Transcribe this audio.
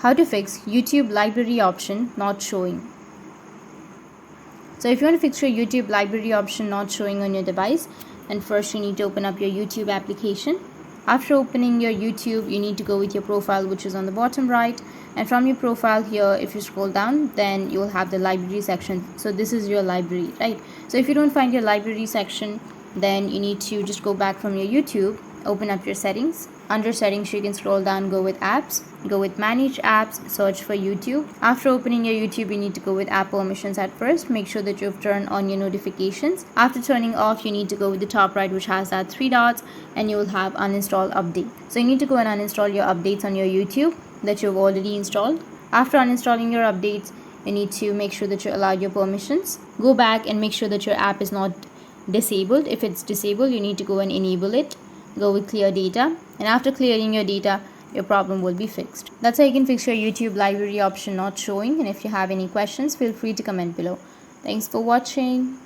How to fix YouTube library option not showing. So if you want to fix your YouTube library option not showing on your device, then first you need to open up your YouTube application. After opening your YouTube, you need to go with your profile, which is on the bottom right, and from your profile here, if you scroll down, then you will have the library section. So this is your library, right? So if you don't find your library section, then you need to just go back from your YouTube, open up your settings. Under settings, you can scroll down, go with apps, go with manage apps, search for YouTube. After opening your YouTube, you need to go with app permissions at first. Make sure that you've turned on your notifications. After turning off, you need to go with the top right, which has that 3 dots, and you will have uninstall update. So you need to go and uninstall your updates on your YouTube that you've already installed. After uninstalling your updates, you need to make sure that you allow your permissions. Go back and make sure that your app is not disabled. If it's disabled, you need to go and enable it. Go with clear data, and after clearing your data, your problem will be fixed. That's how you can fix your YouTube library option not showing. And if you have any questions, feel free to comment below. Thanks for watching.